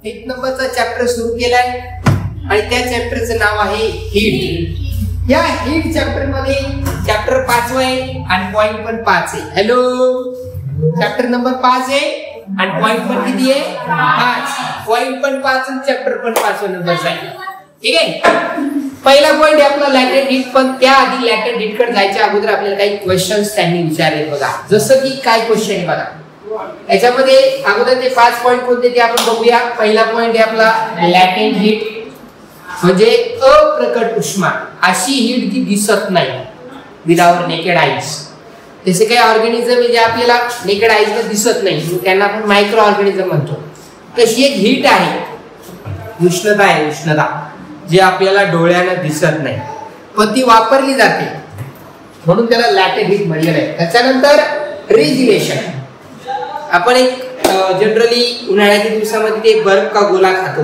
8 नंबरचा चॅप्टर सुरू केलाय आणि त्या चॅप्टरचं नाव आहे हीट. या हीट चॅप्टर मध्ये चॅप्टर 5 आहे आणि पॉइंट पण 5 आहे. हॅलो, चॅप्टर नंबर 5 आहे आणि पॉइंट पण किती आहे? 5. पॉइंट पण 5 आणि चॅप्टर पण 5 नंबरचा आहे. ठीक आहे. पहिला पॉइंट आहे आपला लॅटेंट हीट. पण त्याआधी लॅटेंट हीट कडे जायच्या अगोदर आपल्याला काही क्वेश्चन्स त्यांनी विचारले बघा. जसं की काय क्वेश्चन आहे बघा याच्यामध्ये. अगोदर ते 5 पॉइंट कोणते ते आपण बघूया. पहिला पॉइंट आहे आपला लॅटेंट हीट म्हणजे अप्रकट उष्मा, अशी हीट की दिसत नाही विथ आवर नेकेड आईज. जसे काही ऑर्गॅनिझम जे आपल्याला नेकेड आईज ने दिसत नाही त्यांना आपण मायक्रो ऑर्गॅनिझम म्हणतो. तशी एक हीट आहे, उष्णता आहे, उष्णता जी आपल्याला डोळ्यानं दिसत नाही पण ती वापरली जाते म्हणून त्याला लॅटेंट हीट म्हणलेलं आहे. त्याच्यानंतर रेजिनेशन. आपण एक जनरली उन्हाळ्याच्या दिवसामध्ये ते बर्फ का गोला खातो.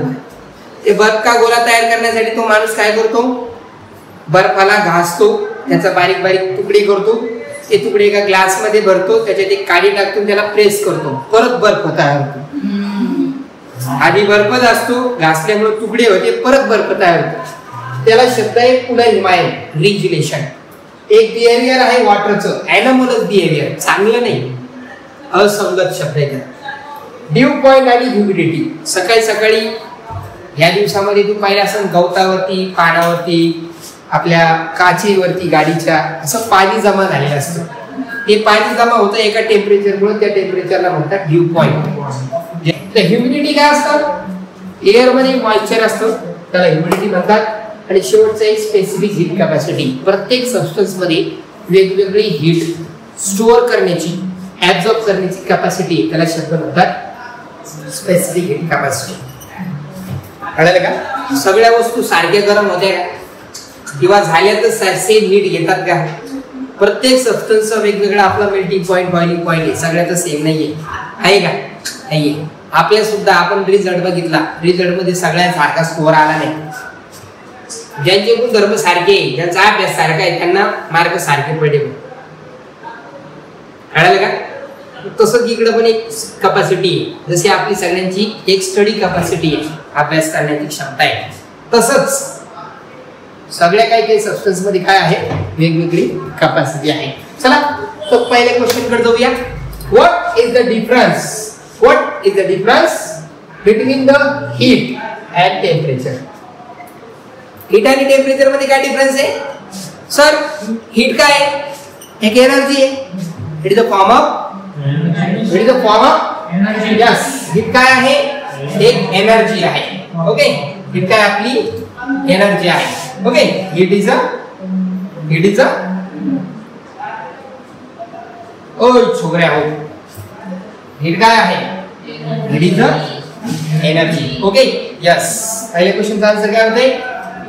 ते बर्फ का गोला तयार करण्यासाठी तो माणूस काय करतो, बर्फाला घासतो, त्याचा बारीक बारीक तुकडे करतो, ते तुकडे एका ग्लास मध्ये भरतो, त्याच्यात एक काडी टाकतो, त्याला प्रेस करतो, परत बर्फ तयार होतो. आधी बर्फच असतो, घासल्यामुळे तुकडे होते, परत बर्फ तयार होतो. त्याला शब्द आहे पुनर्हिमायन, रिजिनेशन. एक बिहेवियर आहे वॉटरचं, ॲनोमलस बिहेवियर, चांगलं नाही, असंगत शब्द आहे. ड्यू पॉइंट आणि ह्युमिडिटी. सकाळी सकाळी या दिवसामध्ये तू पाहिलं असं गवतावरती, पानावरती, आपल्या काचेवरती गाडीच्या असं पाणी जमा झालेलं असतं. ते पाणी जमा होतं एका टेम्परेचरमुळे, त्या टेम्परेचरला म्हणतात ड्यू पॉइंट. ह्युमिडिटी काय असतं, एअर मध्ये मॉइश्चर असतं, त्याला ह्युमिडिटी म्हणतात. आणि शेवटचं एक स्पेसिफिक हीट कॅपॅसिटी. प्रत्येक सबस्टन्स मध्ये वेगवेगळी हीट स्टोअर करण्याची, ऍब्सॉर्ब करण्याची कॅपॅसिटी, त्याला शब्द म्हणतात स्पेसिफिक हीट कॅपॅसिटी. कळलं का? सगळ्या वस्तू सारख्या गरम होत्या का किंवा झाल्या तर सेम हीट घेतात का? प्रत्येक सबस्टन्सचा वेगवेगळा आपला मेल्टिंग पॉइंट, बॉइलिंग पॉइंट आहे, सगळ्याचा सेम नाहीये, आहे का? नाहीये. आपल्या सुद्धा आपण रिझल्ट बघितला, रिझल्ट मध्ये सगळ्या सारखा स्कोअर आला नाही. ज्यांचे गुणधर्म सारखे, ज्यांचा अभ्यास सारखा आहे त्यांना मार्क सारखे पडले. कळलं का? तसंच इकडे पण एक कॅपॅसिटी आहे, जशी आपली सगळ्यांची एक स्टडी कॅपॅसिटी आहे, अभ्यास करण्याची क्षमता आहे, तसंच सगळ्या काही सबस्टन्स मध्ये काय आहे, वेगवेगळी कॅपॅसिटी आहे. चला तर पहिल्या क्वेश्चन कडे जाऊया. What is the difference, what is the difference between the heat and temperature? Heat आणि टेम्परेचर मध्ये काय डिफरन्स आहे सर? हीट काय आहे? एक एनर्जी आहे. It is the form of, it is the form of energy. Yes, heat काय आहे? एक एनर्जी आहे. ओके, हीट काय आपली एनर्जी आहे. ओके, हीट इज अ ओय छोकऱ्या हो, हीट काय आहे? Heat is a energy. Okay, yes. पहिले क्वेश्चनचा आन्सर काय होते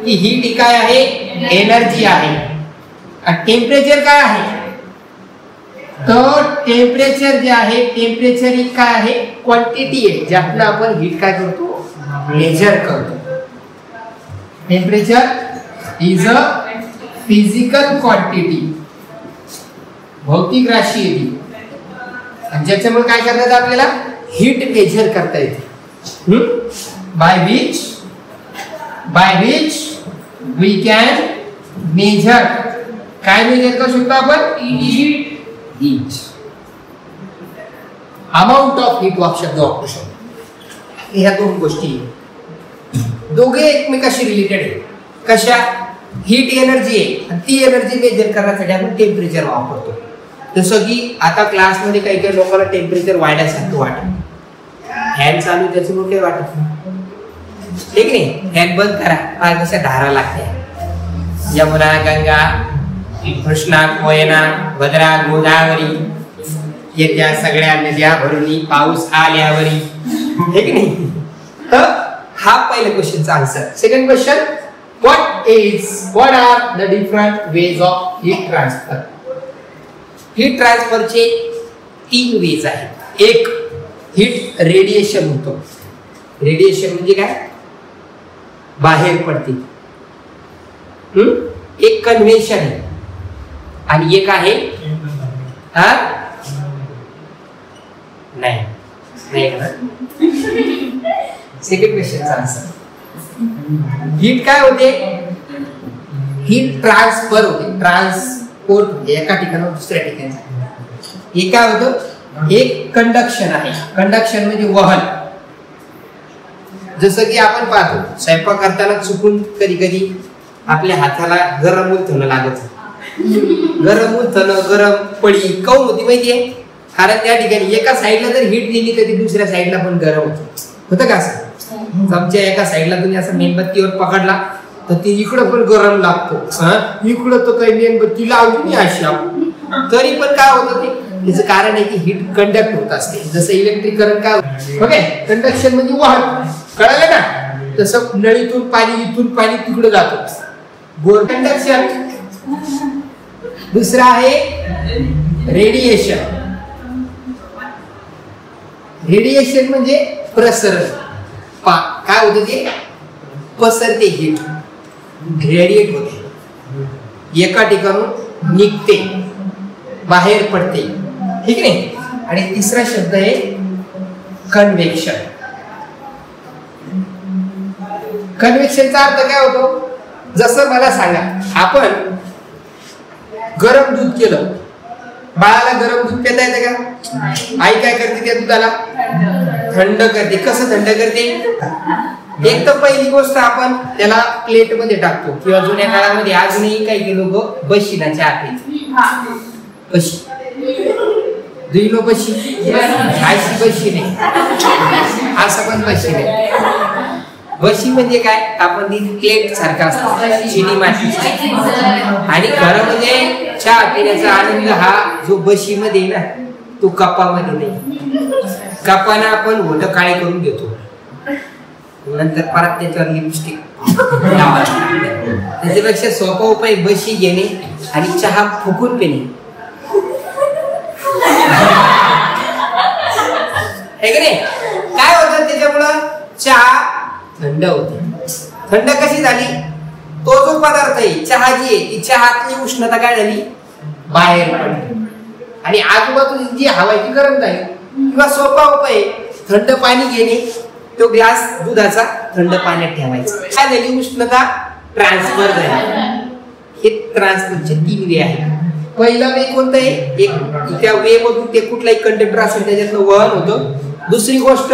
की हीट ही काय आहे? एनर्जी आहे. आणि टेम्परेचर काय आहे? तर टेम्परेचर जे आहे, टेम्परेचर ही काय आहे? क्वांटिटी आहे ज्यातनं आपण हीट काय करतो? मेजर करतो. Temperature is a physical quantity, भौतिक राशी आहे ती, आणि ज्याच्यामुळे काय करता येतं आपल्याला? हीट मेजर करता येते. By which we can measure. काय मेजर करू शकतो आपण? हीट. अमाउंट ऑफ हीट शब्द वापरू शकतो. ह्या दोन गोष्टी दोघे एकमेकाशी रिलेटेड आहे. कशा? हीट एनर्जी आहे आणि ती एनर्जी मेजर करण्यासाठी आपण टेम्परेचर वापरतो. जसं की आता क्लासमध्ये काही काही लोकांना टेम्परेचर वाढण्यासारखं वाटतं, फॅन चालू त्याच्यामुळे काही वाटत नाही, ठीक नाही? फॅन बंद करा, फार कशा धारा लागते. यमुना, गंगा, कृष्णा, कोयना, भद्रा, गोदावरी येत्या सगळ्या नद्या भरणी पाऊस आल्यावरी, ठीक नाही? तर हा पहिला क्वेश्चनचा answer. Second question, what are the different ways of heat transfer? Heat ट्रान्सफरचे 3 वेज आहेत. एक हीट रेडिएशन होतो. रेडिएशन म्हणजे काय? बाहेर पडते. एक कन्व्हेन्शन आहे आणि एक आहे नाही सेकंड क्वेश्चनचा आन्सर. हीट काय होते? हीट ट्रान्सफर होते, ट्रान्सपोर्ट होते एका ठिकाणाहून दुसऱ्या ठिकाणी. हे काय होतं? एक कंडक्शन आहे. कंडक्शन म्हणजे वहन. जसं की आपण पाहतो स्वयंपाक करताना चुकून कधी कधी आपल्या हाताला गरम उलथणं लागत. गरम उलथणं, गरम पडी काऊन होती माहितीये? कारण त्या ठिकाणी एका साईडला जर हीट दिली तर ती दुसऱ्या साईडला पण गरम होतं का? असं चमच्या एका साईडला तुम्ही असं मेणबत्तीवर पकडला तर ती इकडं पण गरम लागतो. इकडं तर काही मेणबत्ती लावली नाही अशी आपण, तरी पण काय होतं ते? त्याचं कारण आहे की हीट कंडक्ट होत असते. जसं इलेक्ट्रिक करंट काय होतं? ओके, कंडक्शन म्हणजे वाहन. कळलं ना? तसं नळीतून पाणी, इथून पाणी तिकडे जातो. Bore conduction. दुसरा आहे रेडिएशन. रेडिएशन म्हणजे प्रसरण. काय होतं ते? पसरते हीट, रेडिएट होते, एका ठिकाणून निघते, बाहेर पडते. ठीक नाही? आणि तिसरा शब्द आहे कन्व्हेक्शन. कन्व्हेक्शनचा अर्थ काय होतो? जसं मला सांगा, आपण गरम दूध केलं, बाळाला गरम दूध पिता येतं का? आई काय करते त्या दुधाला? थंड करते. कसं थंड करते? एक तर पहिली गोष्ट आपण त्याला प्लेट मध्ये टाकतो, किंवा जुन्या काळामध्ये अजूनही काही लोक बशीला चहा पितात. बशी दुईलो बशी, अशी बशी नाही, असं पण बशी नाही. बशी म्हणजे काय? आपण ती प्लेट सारखा असतो, चिनी माती. आणि घरामध्ये चहा पिण्याचा आनंद हा जो बशी मध्ये ना, तो कपामध्ये नाही. कपाना आपण होठ काळे करून घेतो, नंतर परत त्याच्यावर लिपस्टिक. त्याच्यापेक्षा सोपा उपाय बशी घेणे आणि चहा फुकून पिणे. काय होतं त्याच्यामुळं? चहा थंड होते. थंड कशी झाली? तो जो पदार्थ आहे चहा जी आहे, ती चहातली उष्णता काय झाली? बाहेर पडली. आणि आजूबाजूची जी हवा ती गरम झाली. किंवा सोपा उपाय थंड पाणी घेणे, तो ग्लास दुधाचा थंड पाण्यात ठेवायचा. काय झाली? उष्णता ट्रान्सफर झाली. हे ट्रान्सफरचे 3 वे आहेत. पहिला वे कोणता आहे? एक त्या वे मधून ते कुठलाही कंडक्टर असेल त्याच्यातलं वहन होतं. दुसरी गोष्ट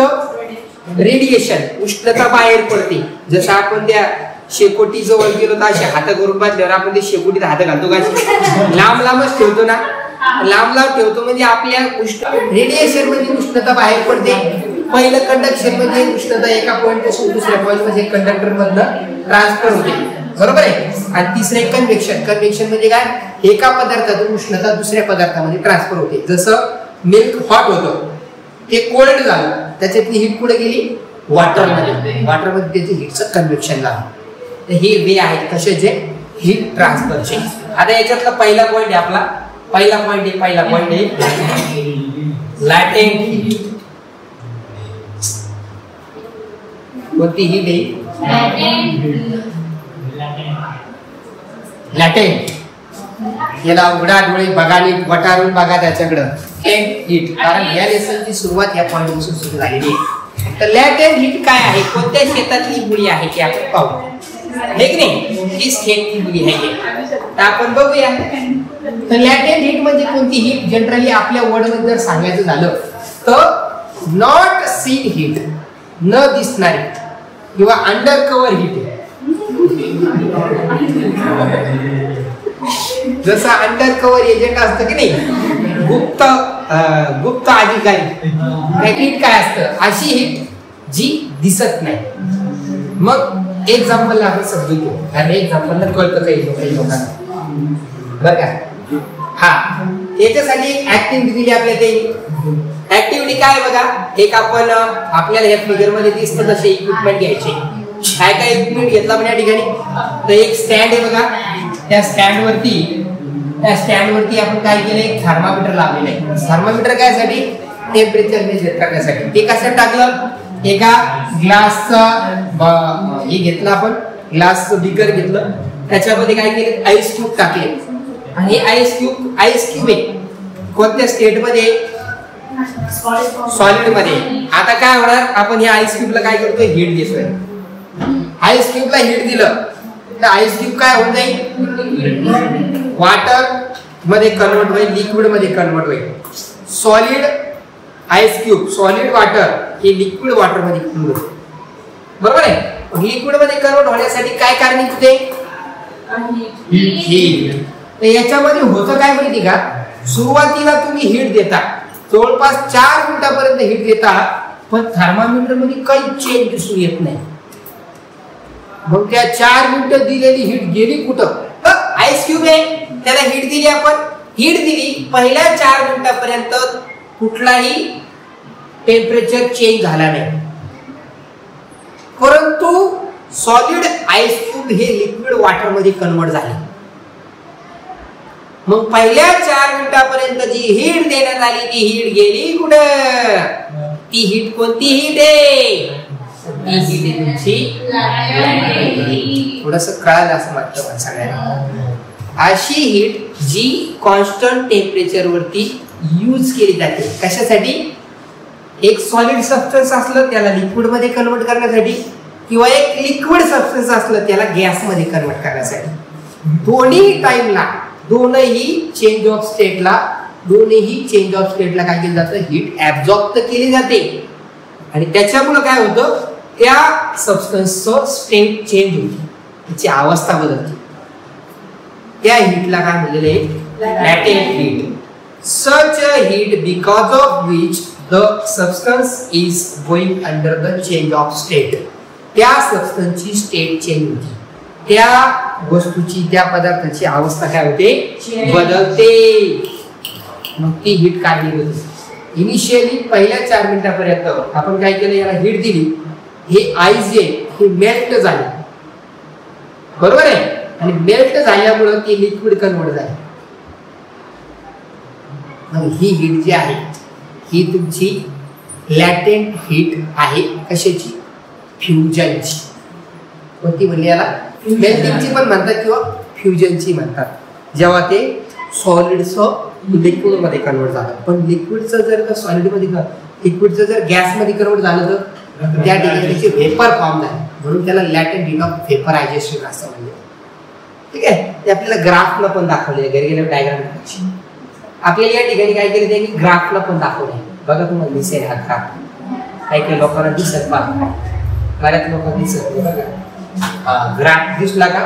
रेडिएशन, उष्णता बाहेर पडते. जसं आपण त्या शेकोटी जवळ गेलो तर असे हात करून बांधल्यावर आपण ते शेकोटीत हात घालतो का? लांब लांबच ठेवतो ना, लांब लांब ठेवतो म्हणजे आपल्या रेडिएशन म्हणजे उष्णता बाहेर पडते. पहिलं कंडक्शन म्हणजे उष्णता एका पॉइंट पासून दुसऱ्या पॉइंट मध्ये कंडक्टर मधनं ट्रान्सफर होते. बरोबर आहे? आणि तिसरे कन्व्हेक्शन. कन्व्हेक्शन म्हणजे काय? एका पदार्थातून उष्णता दुसऱ्या पदार्थामध्ये ट्रान्सफर होते. जसं मिल्क हॉट होतं, ते कोल्ड झालं, त्याच्यातली हीट कुठे गेली? वॉटरमध्ये. वॉटरमध्ये त्याची हीटचं कन्व्हेक्शन झालं. तर हे वे आहेत कशाचे? हीट ट्रान्सफरचे. आता याच्यातला पहिला पॉइंट आहे आपला. पहिला पॉइंट आहे लॅटेंट हीट. कोणती हीट आहे? लॅटेंट. याला उघडा डोळे बघा, नीट वटारून बघा त्याच्याकडं. लॅटेंट हीट. कारण या लेसनची सुरुवात या पॉइंट पासून सुरू झालेली आहे. तर लॅटेंट हीट काय आहे? कोणत्या क्षेत्रातली मुली आहे ते आपण पाहू. हे की नाही? ही क्षेत्रातली मुली आहे. तर आपण बघूया. तर लॅटेंट हीट म्हणजे कोणती हीट? जनरली आपल्या वर्ड मध्ये जर सांगायचं झालं तर नॉट सीन हीट, न दिसणारी किंवा अंडर कव्हर हीट. जसं अंडर कव्हर एजंट असतं की नाही, गुप्त अधिकारी, हीट काय असतं? अशी हीट जी दिसत नाही. मग एक्झाम्पल आपण समजून घेऊ, कारण एक्झाम्पल कळतं काही लोकांना. बरं का? हा, याच्यासाठी एक ऍक्टिव्हिटी दिली आपल्याला. ते ऍक्टिव्हिटी काय बघा, एक आपण आपल्याला या फिगर मध्ये दिसतं तसे इक्विपमेंट घ्यायचे. काय काय इक्विपमेंट घेतला आपण या ठिकाणी? तर एक स्टँड आहे बघा, त्या स्टँडवरती आपण काय केलं? एक थर्मामीटर लावलेलं आहे. थर्मामीटर कायसाठी? टेम्परेचर मेजर करण्यासाठी. ते कसं टाकलं? एका ग्लासचं हे घेतलं आपण, ग्लासचं बिकर घेतलं, त्याच्यामध्ये काय केलं? आईस क्यूब टाकले. आणि आईस क्यूब आहे कोणत्या स्टेट मध्ये? सॉलिड मध्ये. आता काय होणार, आपण या आईस क्यूबला काय करतोय, हीट देतोय. आईस क्यूबला हीट दिलं तर आईस क्यूब काय होऊन जाईल, वॉटर मध्ये कन्वर्ट होईल, लिक्विड मध्ये कन्वर्ट होईल. Solid ice cube, solid water हे लिक्विड वॉटर मध्ये कन्वर्ट होईल. बरोबर आहे. लिक्विड मध्ये कन्वर्ट होण्यासाठी काय कारणीभूत होते, हीट. तर याच्यामध्ये होतं काय माहिती का, सुरुवातीला तुम्ही हीट देता, जवळपास 4 मिनिटापर्यंत हीट देता, पण थर्मामीटर मध्ये काही चेंज दिसून येत नाही. मग त्या 4 मिनिटं दिलेली हीट गेली कुठं, आईस क्यूब आहे त्याला हीट दिली, आपण हीट दिली, पहिल्या 4 मिनिटापर्यंत कुठलाही टेम्परेचर चेंज झाला नाही. परंतु सॉलिड आईस क्यूब हे लिक्विड वॉटर मध्ये कन्वर्ट झाले. मग पहिल्या 4 मिनिटापर्यंत जी हीट देण्यात आली ती हीट गेली कुठं, ती हीट कोणती हीट आहे, ती हीट आहे तुमची. थोडंसं कळालं असं वाटतं सगळ्यांना. अशी हीट जी कॉन्स्टंट टेम्परेचर वरती यूज केली जाते. कशासाठी, एक सॉलिड सबस्टन्स असलं त्याला लिक्विड मध्ये कन्वर्ट करण्यासाठी, किंवा एक लिक्विड सबस्टन्स असलं त्याला गॅस मध्ये कन्वर्ट करण्यासाठी. दोन्ही टाइमला, दोन्ही चेंज ऑफ स्टेटला काय केलं जातं, हीट ऍब्झॉर्ब तर केली जाते, आणि त्याच्यामुळे काय होतं, त्या सबस्टन्सचं स्टेट चेंज होते, त्याची अवस्था बदलते. त्या हीटला काय म्हणलेलं आहे, latent heat. Such a heat because of which the substance is going under the change of state. त्या सबस्टन्सची स्टेट चेंज होती, त्या वस्तूची, त्या पदार्थाची अवस्था काय होते, बदलते. मग ती हीट काढली होती. इनिशियली पहिल्या 4 मिनिटापर्यंत आपण काय केलं, याला हीट दिली, हे आईस जे हे मेल्ट झाले, बरोबर आहे, आणि मेल्ट झाल्यामुळे ते लिक्विड कन्वर्ट झाले. मग ही हीट जी आहे ही तुमची लॅटेंट हीट आहे. कशाची, फ्युजनची. कोणती म्हणली याला, मेल्टिंगची पण म्हणतात किंवा फ्युजनची म्हणतात. जेव्हा ते सॉलिडचं लिक्विड मध्ये कन्वर्ट झालं. पण लिक्विडचं जर सॉलिड मध्ये, लिक्विडचं जर गॅस मध्ये कन्वर्ट झालं तर त्या ठिकाणी त्याचे व्हेपर फॉर्म झाले, म्हणून त्याला लॅटेंट हीट ऑफ व्हेपरायझेशन असं म्हणलं. ठीक आहे. ते आपल्याला ग्राफला पण दाखवले, घरी गेल्यावर डायग्राम. आपल्याला या ठिकाणी काय केलं, त्यांनी ग्राफला पण दाखवले. बघा तुम्हाला दिसेल हा ग्राफ. काही काही लोकांना दिसत नाही, बऱ्याच लोकांना दिसत नाही. बघा ग्राफ दिसला का,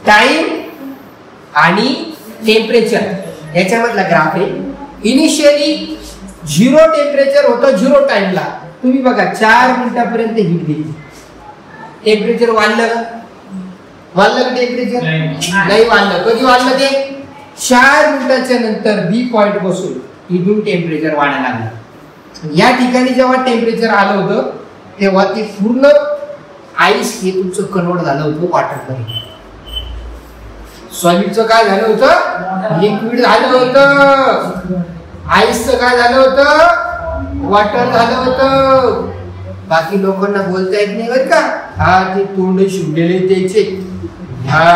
टाइम आणि टेम्परेचर याच्यामधला ग्राफ आहे. इनिशियली 0 टेम्परेचर होतं 0 टाइमला. तुम्ही बघा 4 मिनिटापर्यंत हीट दिली, टेम्परेचर वाढलं का, टेम्परेचर नाही वाढलं. कधी वाढलं ते, 4 मिनिटाच्या नंतर बी पॉइंट बसून इथून टेम्परेचर वाढायला लागलं. या ठिकाणी जेव्हा टेम्परेचर आलं होतं तेव्हा ते पूर्ण आईस हे तुमचं कन्वर्ट झालं होतं वॉटरमध्ये. सॉलिडचं काय झालं होतं, लिक्विड झालं होतं. आईसचं काय झालं होतं, वॉटर झालं होतं. बाकी लोकांना बोलता येत नाही बरं का, हा ते तोंड शिवलेले त्याचे. हा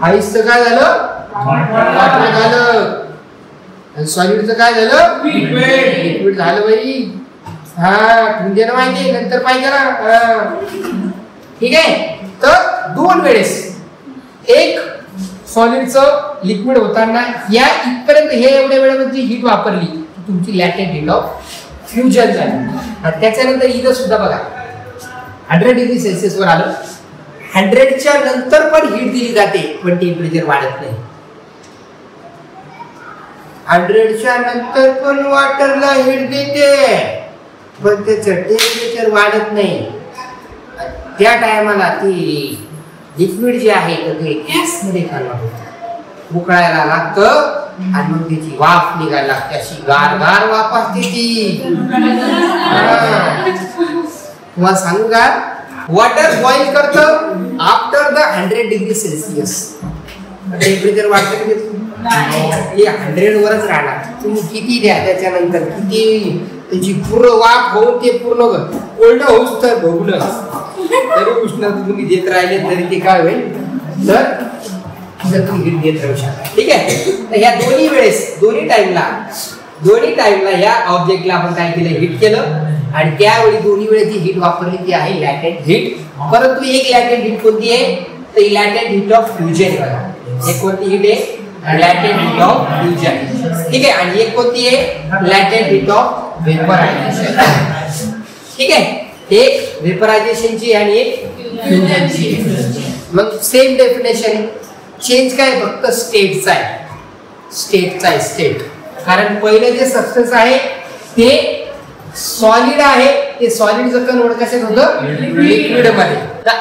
आईसचं काय झालं, वॉटर झालं. सॉलिडचं काय झालं, लिक्विड झालं बाई. हा तुमच्या माहिती नंतर पाहिजे ना. ठीक आहे. तर 2 वेळेस, एक सॉलिडचं लिक्विड होताना या इथपर्यंत हे एवढ्या वेळेमध्ये हीट वापरली तुमची लॅटेंट हीट ऑफ फ्युजन झाली. त्याच्यानंतर इथं सुद्धा बघा 100 डिग्री सेल्सिअस वर आलं. 100च्या नंतर पण हीट दिली जाते, पण टेम्परेचर वाढत नाही. 100च्या नंतर पण वॉटरला हीट देते, पण त्याचं टेम्परेचर वाढत नाही. त्या टायमाला ती लिक्विड जे आहे ते गॅस मध्ये उकळायला लागतं आणि मग त्याची वाफ निघायला लागते. अशी गार गार वाफ असते ती. तुम्हाला सांगू का, वॉटर बॉईल करतं after the 100 degree Celsius. Temperature वाढतं की 100 वरच राहणार. तुम्ही किती द्या त्याच्यानंतर, किती त्याची पूर्ण वाफ होऊन ते पूर्ण कोल्ड होऊस तर बघून तरी उष्णता तुम्ही देत राहिले तरी ते काय होईल, तर तुम्ही हीट देत राहू शकता. ठीक आहे. तर ह्या दोन्ही वेळेस, दोन्ही टाइमला दोन्ही टाइमला या ऑब्जेक्टला आपण काय केलं, हिट केलं आणि त्यावेळी दोन्ही वेळी जी हीट वापरली ती आहे लॅटेंट हीट. परंतु एक लॅटेंट हीट कोणती आहे, तर लॅटेंट हीट ऑफ फ्युजन बघा. एक कोणती हीट आहे, लॅटेंट हीट ऑफ फ्युजन. ठीक आहे. आणि एक कोणती आहे, लॅटेंट हीट ऑफ वेपरायझेशन. ठीक आहे. एक वेपरायझेशनची आणि एक फ्युजनची. मग सेम डेफिनेशन, चेंज काय फक्त स्टेटचा आहे, स्टेटचा आहे स्टेट. कारण पहिलं जे सबस्टन्स आहे ते सॉलिड आहे, ते सॉलिडचं कन्वर्ट कशात होतं, लिक्विड मध्ये. तर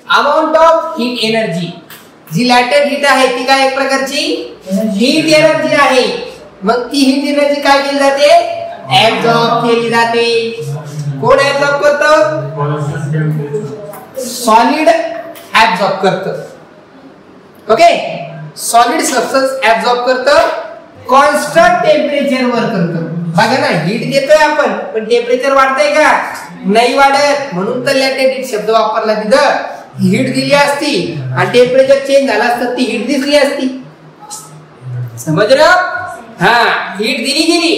अमाउंट ऑफ हीट एनर्जी, जी लॅटेंट हीट आहे ती काय एक प्रकारची हीट एनर्जी आहे. मग ती हीट एनर्जी काय केली जाते, ऍब्सॉर्ब केली जाते. कोण ऍब्सॉर्ब करतं, सॉलिड ऍब्सॉर्ब करतं. ओके. सॉलिड सबस्टन्स ऍब्सॉर्ब करतं, कॉन्स्टंट टेम्परेचर वर करतं. बघा ना, हीट देतोय आपण पण टेम्परेचर वाढतंय का, नाही वाढत. म्हणून तर लॅटेंट हीट शब्द वापरला. तिथं हीट दिली असती आणि टेम्परेचर चेंज झाला असतं, ती हीट दिसली असती. समजलं. हा, हीट दिली गेली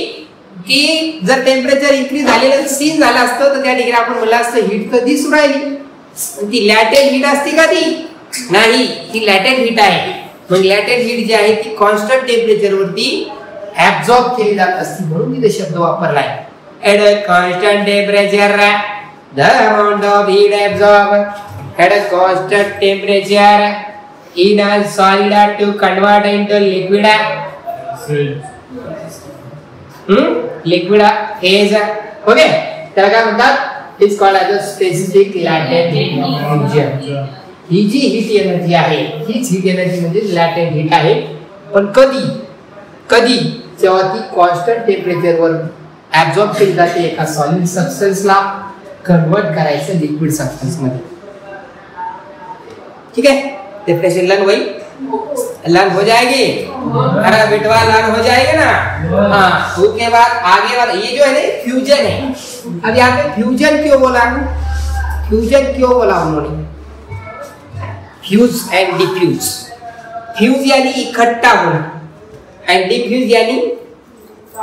की जर टेम्परेचर इन्क्रीज झालेलं सीन झालं असतं तर त्या ठिकाणी आपण म्हणलं असतं हीट तर दिसून राहिली. ती लॅटेंट हीट असती का, ती नाही, ती लॅटेंट हीट आहे. मग लॅटेंट हीट जी आहे ती कॉन्स्टंट टेम्परेचर वरती ऍब्सॉर्ब केली जात असते, म्हणून तिथे शब्द वापरलाय. At a constant temperature the amount of heat absorb at a constant temperature in a solid to convert into liquid. Liquid phase. Okay. त्याला काय म्हणतात, is called as a specific latent heat of fusion. ही जी heat energy आहे हीच heat energy म्हणजे लॅटेंट heat आहे. पण कधी कधी जेव्हा ती कॉन्स्टंट टेम्परेचर वर ऍब्सॉर्ब केली जाते एका सॉलिड सबस्टन्सला कन्वर्ट करायचं लिक्विड सबस्टन्स मध्ये. ठीक है. डेफिनेशन लर्न हुई, लर्न हो जाएगी. अरे बेटवा लर्न हो जाएगी ना. हाँ, उसके बाद आगे वाला ये जो है ना फ्यूजन है. अब यहाँ पे फ्यूजन क्यों बोला, फ्यूजन क्यों बोला उन्होंने, फ्यूज एंड डिफ्यूज. फ्यूज यानी इकट्ठा होना एंड डिफ्यूज यानी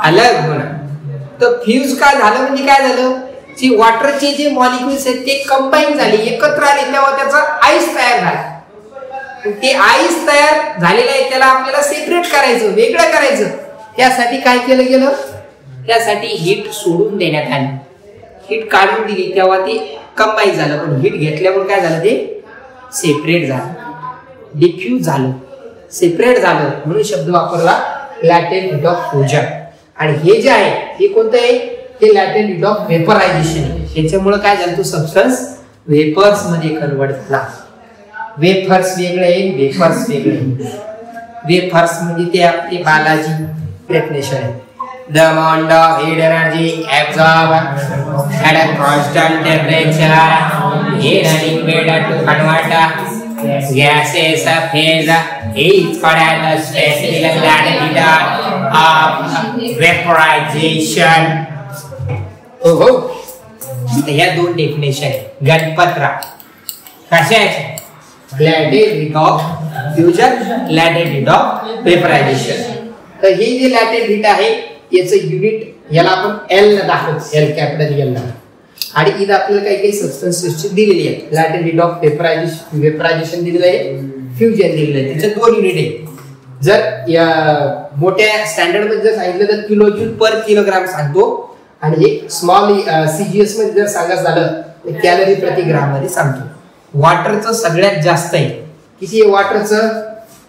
अलग होना. तर फ्यूज काय झालं म्हणजे काय झालं, जी वॉटरचे जे मॉलिक्युल्स आहेत ते कंबाईन झाले, एकत्र आले, तेव्हा त्याचा आईस तयार झाला. ते आईस तयार झालेलं आहे त्याला आपल्याला सेपरेट करायचं, वेगळं करायचं. त्यासाठी काय केलं गेलं, त्यासाठी हीट सोडून देण्यात आली. हीट काढून दिली तेव्हा ते कंबाईन झालं. पण हीट घेतल्यामुळे काय झालं, ते सेपरेट झालं, डिफ्यूज झालं, सेपरेट झालं. म्हणून शब्द वापरला लॅटेंट हीट ऑफ फ्युजन. आणि हे जे आहे हे कोणतं आहे, हे लॅटेंट हीट ऑफ वेपरायझेशन. याच्यामुळे काय झालं, तो सबस्टन्स वेपर्स मध्ये कन्वर्ट झाला. वेफर्स वेगळे, वेपर्स वेगळे. वेफर्स म्हणजे ते आपले बालाजी डेफिनेशन आहे. The amount of heat energy absorbed at a constant temperature in a liquid to convert gases phase is called as the specific latitud of vaporization. हो, या दोन डेफिनेशन गणपतराव कशाचे, latent heat of fusion, latent heat of vaporization. तर ही जी latent heat आहे याचं unit याला आपण एल ला दाखवतो, एल कॅपिटल एल ला. आणि इथं आपल्याला काही काही सबस्टन्सेसची दिलेली आहे. लॅटेंट हीट ऑफ वेपरायझेशन दिलेलं आहे, फ्युजन दिलेलं आहे. त्याचे दोन युनिट आहेत. जर या मोठ्या स्टँडर्ड मध्ये जर सांगितलं तर किलोजूल पर किलोग्राम सांगतो, आणि एक स्मॉल सीजीएस मध्ये जर सांगायचं झालं तर कॅलरी प्रति ग्राम मध्ये सांगतो. वॉटरचं सगळ्यात जास्त आहे. किती आहे वॉटरचं,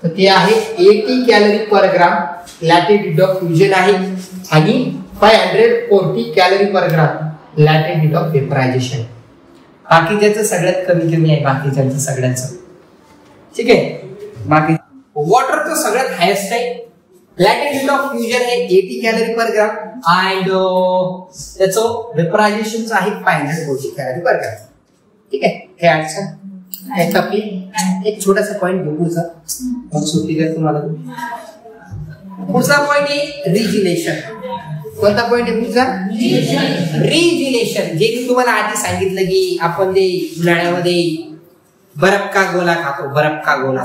तर ते आहे 80 calorie per gram. Latent heat of fusion आहे. आणि 540 calorie per gram latent heat of vaporization. बाकीच्याचं सगळ्यात कमी कमी आहे, बाकीच्यांचं सगळ्यांचं. ठीक आहे. बाकी वॉटरचं सगळ्यात हायेस्ट आहे. लॅटेंट हीट ऑफ फ्युजन आहे 80 कॅलरी पर ग्राम आणि त्याचं वेपरायझेशनचं आहे 540 कॅलरी पर ग्राम. ठीक आहे. हे आठचा आपली एक छोटासा पॉइंट घेऊ पुढचा, मग सुट्टी द्या तुम्हाला. पुढचा पॉइंट आहे रिजिलेशन. कोणता पॉइंट आहे पुढचा, रिजिलेशन. जे मी तुम्हाला आधी सांगितलं की आपण जे उन्हाळ्यामध्ये बर्फ का गोला खातो, बर्फ का गोला.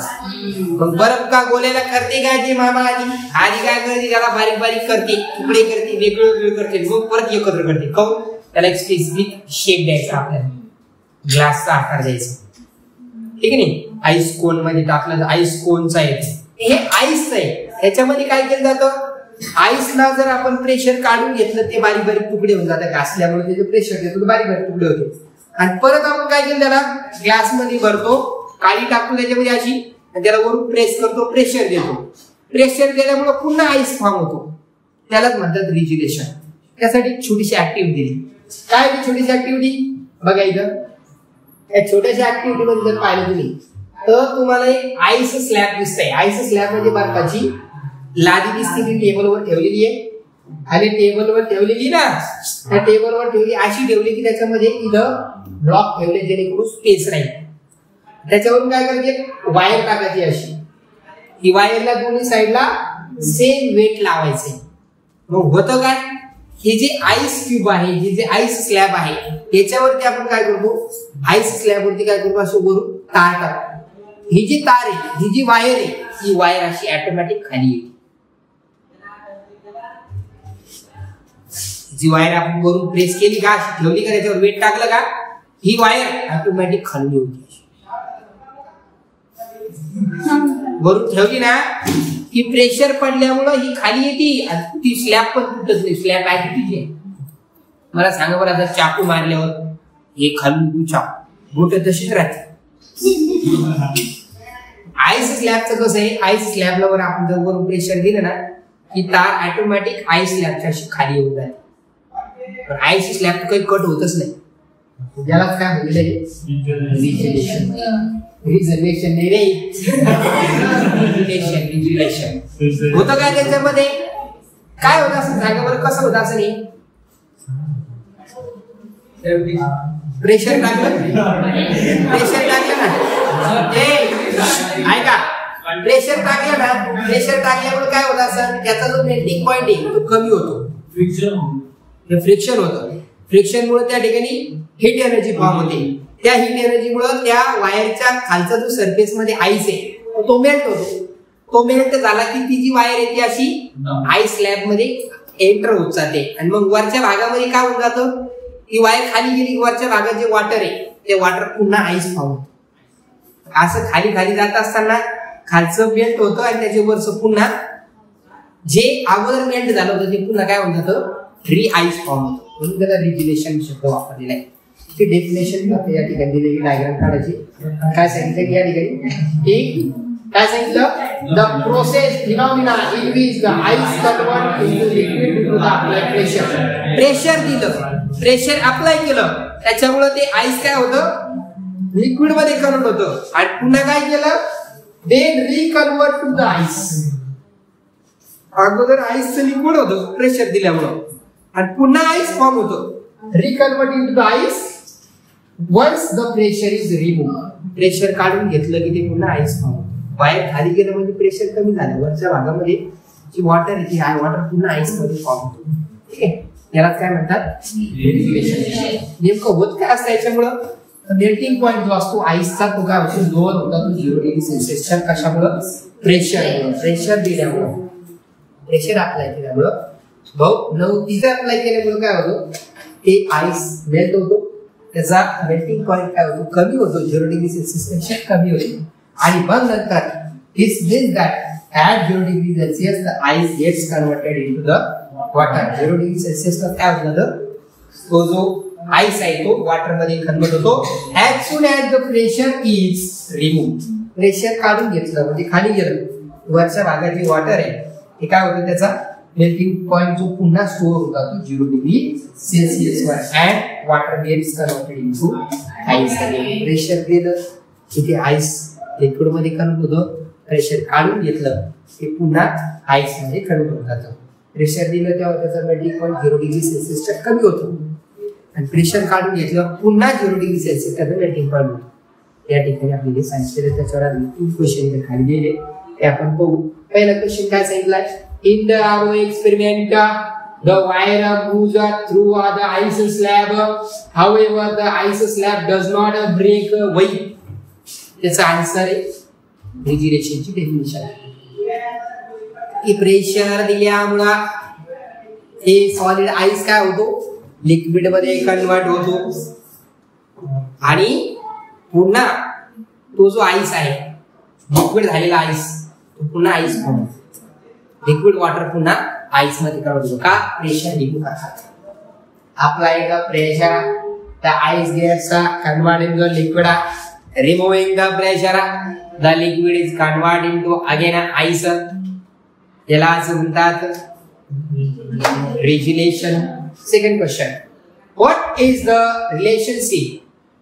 मग बर्फ का गोल्याला करते काय ते मामा आधी काय करते, त्याला बारीक बारीक करते, तुकडे करते, वेगळे वेगळे करते, मग परत एकत्र करते. काऊन? त्याला एक स्पेसिफिक शेप द्यायचा, आपल्याला ग्लासचा आकार द्यायचा. ठीक आहे नाही. आईस कोन मध्ये टाकलं तर आईस कोनचा येते. हे आईस आहे. याच्यामध्ये काय केलं जातं, आईसला जर आपण प्रेशर काढून घेतलं ते बारीक बारीक तुकडे होऊन जातात. घासल्यामुळे त्याचे प्रेशर घेतो बारीक बारीक तुकडे होते. आणि परत आपण काय केलं, त्याला ग्लास मध्ये भरतो, काळी टाकतो त्याच्यामध्ये अशी, आणि त्याला वरून प्रेस करतो, प्रेशर देतो. प्रेशर दिल्यामुळे पुन्हा आईस फॉर्म होतो. त्यालाच म्हणतात रिज्युलेशन. त्यासाठी एक छोटीशी ऍक्टिव्हिटी दिली. काय ती छोटीशी ऍक्टिव्हिटी बघा इथं. या छोट्याशा ऍक्टिव्हिटी मध्ये जर पाहिलं तुम्ही तर तुम्हाला एक आईस स्लॅब दिसतंय. आईस स्लॅब म्हणजे बर्फाची लादी दिसते, ती टेबलवर ठेवलेली आहे. आणि टेबलवर ठेवलेली ना, त्या टेबलवर ठेवली अशी ठेवली की त्याच्यामध्ये इथं ब्लॉक ठेवले जेणेकरून स्पेस राहील. त्याच्यावरून काय करायचे, वायर टाकायची अशी. ही वायरला दोन्ही साईडला सेम वेट लावायचे. मग होतं काय, हे जे आईस क्यूब आहे, हे जे आईस स्लॅब आहे, याच्यावरती आपण काय करतो, आईस स्लॅब वरती काय करतो, असं वरून तार टाकतो. ही जी तार आहे, ही जी वायर आहे, ही वायर अशी ऑटोमॅटिक खाली येते. जी वायर आपण वरून प्रेस केली का, ठेवली का, त्याच्यावर वेट टाकलं का, ही वायर ऑटोमॅटिक खाली होती. वरून ठेवली ना की प्रेशर पडल्यामुळे ही खाली येते, आणि ती स्लॅब पण तुटत नाही. स्लॅब आहे तिची. मला सांगा बरं, आता चाकू मारल्यावर हे खाली तू चाकू बोट तशीच राहते. आईस स्लॅबचं कसं आहे, आईस स्लॅबला वर आपण जर वरून प्रेशर दिलं ना की तार ऑटोमॅटिक आईस स्लॅबच्या अशी खाली येऊन जाते. पण आईस स्लॅब काही कट होतच नाही. याला काय म्हणलेलं आहे, रिज्युलेशन. रिझर्वेशन नाही रे, रिज्युलेशन. होतं काय त्याच्यामध्ये, काय होतं असं सांगा बरं, कसं होतं असं नाही. प्रेशर टाकलं, प्रेशर टाकलं ना, ते ऐका, प्रेशर टाकलं ना, प्रेशर टाकल्यामुळे काय होतं असं, त्याचा जो मेल्टिंग पॉइंट आहे तो कमी होतो. फ्रिक्शन होतं. फ्रिक्शन मुळे त्या ठिकाणी हीट एनर्जी फॉर्म होते. त्या हीट एनर्जी मुळे त्या वायरच्या खालचा जो सरफेस मध्ये आईस आहे तो मेल्ट होतो. तो मेल्ट झाला की ती जी वायर आहे ती अशी आईस स्लॅब मध्ये एंटर होत जाते. आणि मग वरच्या भागामध्ये काय होऊन जातं, ती वायर खाली गेली, वरच्या भागात जे वॉटर आहे ते वॉटर पुन्हा आईस फॉर्म होतं. असं खाली खाली जात असताना खालचं मेल्ट होतं, आणि त्याच्या वरचं पुन्हा जे अगोदर मेल्ट झालं होतं ते पुन्हा काय होऊन जातं, री आईस फॉर्म होतं. म्हणून त्याला रिज्युलेशन शब्द वापरलेला आहे. ते डेफिनेशन या ठिकाणी दिलेली डायग्राम काढायची. काय सांगितलं की या ठिकाणी एक काय सांगितलं, the process phenomena in which the ice convert into liquid due to the applied pressure. Pressure दिलं, प्रेशर अप्लाय केलं, त्याच्यामुळे ते आईस काय होतं, लिक्विड मध्ये कन्वर्ट होतं. आणि पुन्हा काय केलं, then reconvert to the ice. अगोदर आईसचं लिक्विड होतं प्रेशर दिल्यामुळं, आणि पुन्हा आईस फॉर्म होतं. Reconvert into the ice once the pressure is remove. Pressure काढून घेतलं की ते पुन्हा आईस फॉर्म होतं. बाहेर खाली गेलं म्हणजे प्रेशर कमी झालं, वरच्या भागामध्ये जी वॉटर आहे ती वॉटर पुन्हा आईस मध्ये फॉर्म होतो. ठीक आहे, याला काय म्हणतात, नेमकं होत काय असतं याच्यामुळं, मेल्टिंग पॉइंट जो असतो आईसचा तो काय होतो, लोअर होता तो 0 डिग्री सेल्सिअसच्या. कशामुळं, प्रेशर. प्रेशर दिल्यामुळं, प्रेशर अप्लाय केल्यामुळं, भाऊ 9 अप्लाय केल्यामुळे काय होतं, ते आईस मेल्ट होतो, त्याचा मेल्टिंग पॉइंट काय होतो, कमी होतो, 0 डिग्री सेल्सिअस पेक्षा कमी होतो. आणि मग नंतर this means that at 0 degree Celsius the ice gets converted into the water. 0 degree Celsius ला काय होतं, तो जो आईस आहे तो वॉटर मध्ये कन्वर्ट होतो. As soon as the pressure is remove. Pressure काढून घेतलं म्हणजे खाली गेलं, वरच्या भागात जे वॉटर आहे ते काय होतं, त्याचा मेल्टिंग पॉइंट जो पुन्हा स्टोर होता तो 0 डिग्री सेल्सिअस वर. And water gets converted into ice. Pressure दिलं की ते आईस लिक्विड मध्ये कन्वर्ट होतं. प्रेशर काढून घेतलं ते पुन्हा आईस मध्ये कन्वर्ट होत जातं. प्रेशर दिलं तेव्हा त्याचा मेल्टिंग पॉइंट 0 डिग्री सेल्सिअसच्या कमी होतो, आणि प्रेशर काढून घेतलं पुन्हा 0 डिग्री सेल्सिअस त्याचं मेल्टिंग पॉइंट होतं. या ठिकाणी आपल्याला सांगितलेलं, त्याच्यावर 2 क्वेश्चन खाली दिले ते आपण बघू. पहिला क्वेश्चन काय सांगितलाय, in the RO experiment the wire moves through the ice slab, however the ice slab does not break. त्याचा आन्सर आहे रेग्युलेशनची डेफिनेशन. की प्रेशर दिल्यामुळे हे सॉलिड आईस काय होतो, लिक्विड मध्ये कन्वर्ट होतो आणि पुन्हा तो जो आईस आहे, लिक्विड झालेला आईस तो पुन्हा आईस बनतो. लिक्विड वॉटर पुन्हा आईस मध्ये कन्वर्ट होतो. का? प्रेशर निघून करतात. Applying the pressure the ice gets converted into liquid, removing the pressure the liquid is converted into again ice. याला असं म्हणतात regulation. Second question, what is the relationship,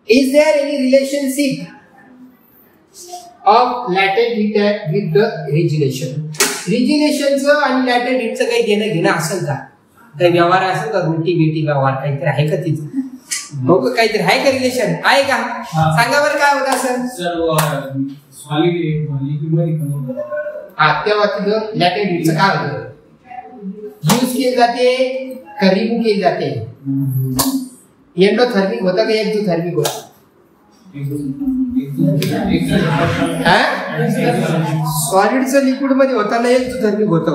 is there any relationship of latent heat with the regulation? रेग्युलेशनचं आणि latent heatचं काही देणं घेणं असेल का? काही व्यवहार असेल का? रोटी बेटी व्यवहार काहीतरी आहे का तिथं? बघू काहीतरी आहे का रिलेशन आहे का? सांगा बरं काय होतं सर. सॉलिड लिक्विड मध्ये कन्वर्ट होतं. तेव्हा तिथं लॅटेंट हीटचं काय होतं? यूज केली जाते का रिमूव्ह केली जाते? एंडोथर्मिक होतं का एक्झोथर्मिक होतं? सॉलिडचं लिक्विड मध्ये होताना एक्झोथर्मिक होतं.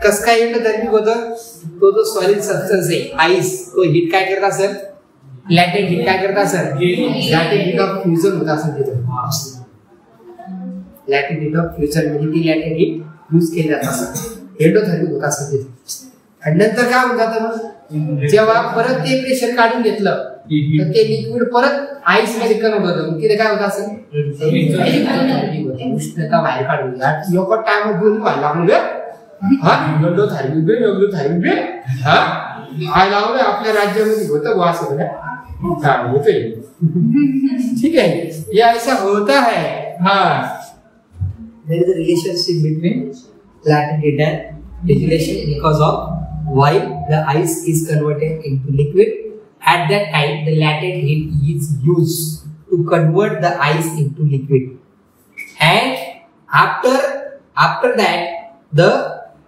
कस काय एंडोथर्मिक होतं? तो जो सॉलिड सबस्टन्स आहे आईस, तो हीट काय करत असेल? लॅटेंट हीट काय करत असेल? लॅटेंट हीट ऑफ फ्युजन होत असेल तिथं. लॅटेंट हीट ऑफ फ्युजन म्हणजे ती लॅटेंट हीट यूज केली जात असेल, एंडोथर्मिक होत असेल तिथं. आणि नंतर काय होत जातं मग? जेव्हा परत ते प्रेशर काढून घेतलं तर ते लिक्विड परत आईस मध्ये कन्वर्ट होतं. मग तिथे काय होत असेल? उष्णता बाहेर काढून लोक टाइम दोन्ही व्हायला लागलं. आपल्या राज्यामध्ये होतं वास होतोय. ठीक है, ये ऐसा होता है. हाँ, there is a relationship between latent heat and regulation because of while the ice is converted into liquid, at that time the latent heat is used to convert the ice into liquid, and after that the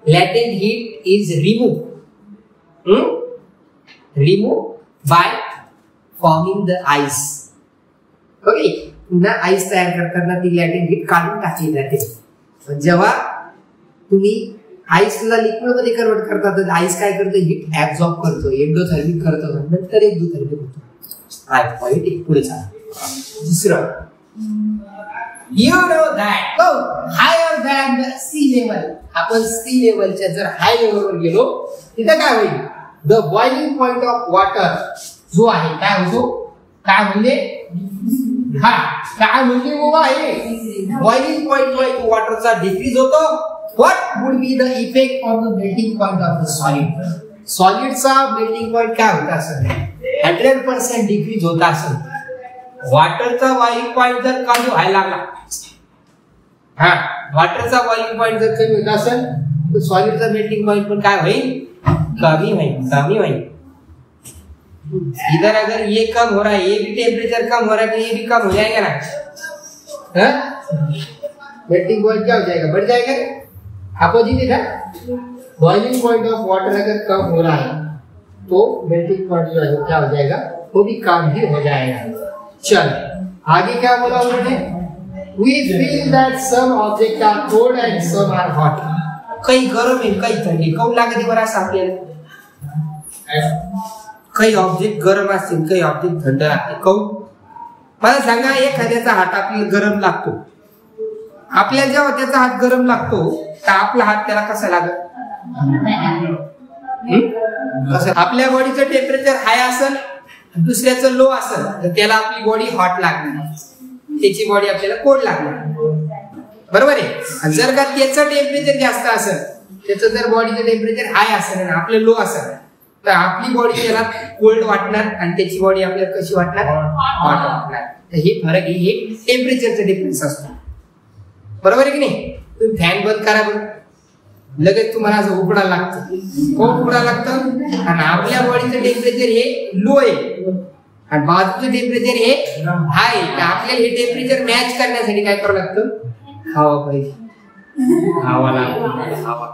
latent heat is removed by forming the ice. Okay, पुन्हा ice तयार करताना ती लॅटेंट heat काढून टाकली जाते. जेव्हा तुम्ही आईसला liquid मध्ये कन्वर्ट करता तर आईस काय करतो? हीट ऍब्सॉर्ब करतो, एंडोथर्मिक करतो, नंतर एक्झोथर्मिक होतो. हा पॉइंट एक पुढे चला. दुसरं, you know that higher than the sea level, आपण सी लेवलच्या जर हाय लेवलवर गेलो तिथं काय होईल? The boiling point of water जो आहे काय होतो? काय म्हणजे? हा, काय म्हणजे बाबा हे बॉइलिंग पॉइंट जो आहे वॉटरचा डिक्रीज होतो. What would be the effect on the melting point of the solid? सॉलिडचा मेल्टिंग पॉइंट काय होता असेल? 100% डिक्रीज होता असेल. वॉटरचा बॉइलिंग पॉइंट जर कमी व्हायला लागला, हा, वॉटरचा बॉइलिंग पॉइंट जर कमी होत असेल तर सॉलिडचा मेल्टिंग पॉइंट पण काय होईल? कमी होईल. इधर अगर ये कम हो रहा है, ये भी टेम्परेचर कम हो रहा है तो ये भी कम हो जाएगा ना. मेल्टिंग पॉइंट क्या हो जाएगा? बढ़ जाएगा. अपोजिट है ना. बॉइलिंग पॉइंट ऑफ वाटर अगर कम हो रहा है तो मेल्टिंग पॉइंट जो है क्या हो जाएगा? वो भी कम ही हो जाएगा. चल आगे क्या बोला उन्होंने? We feel that some objects are cold and some are hot. काही गरम आहे, काही थंडी. काऊन लागते बरं असं आपल्याला? काही ऑब्जेक्ट गरम असतील, काही ऑब्जेक्ट थंड लागते. काऊन? मला सांगा, एखाद्याचा हात आपल्याला गरम लागतो. आपल्याला जेव्हा त्याचा हात गरम लागतो तर आपला हात त्याला कसा लागत? कसं? आपल्या बॉडीचं टेम्परेचर हाय असेल, दुसऱ्याचं लो असेल तर त्याला आपली बॉडी हॉट लागणार, त्याची बॉडी आपल्याला कोल्ड लागणार. बरोबर आहे. जर का त्याचं टेम्परेचर जास्त असेल, त्याचं जर बॉडीचं टेम्परेचर हाय असेल आणि आपलं लो असेल तर आपली बॉडी त्याला कोल्ड वाटणार आणि त्याची बॉडी आपल्याला कशी वाटणार? हॉट वाटणार. तर हे फरक आहे, हे टेम्परेचरचा डिफरन्स असतो. बरोबर आहे की नाही? तुम्ही फॅन बंद करा बरं, लगेच तुम्हाला असं उकडायला लागतं. कोण उकडायला लागतं? आणि आपल्या बॉडीचं टेम्परेचर हे लो आहे आणि बाजूचं टेम्परेचर हे हाय. तर आपल्याला हे टेम्परेचर मॅच करण्यासाठी काय करावं लागतं? हवा पाहिजे. हवा लागते. हवा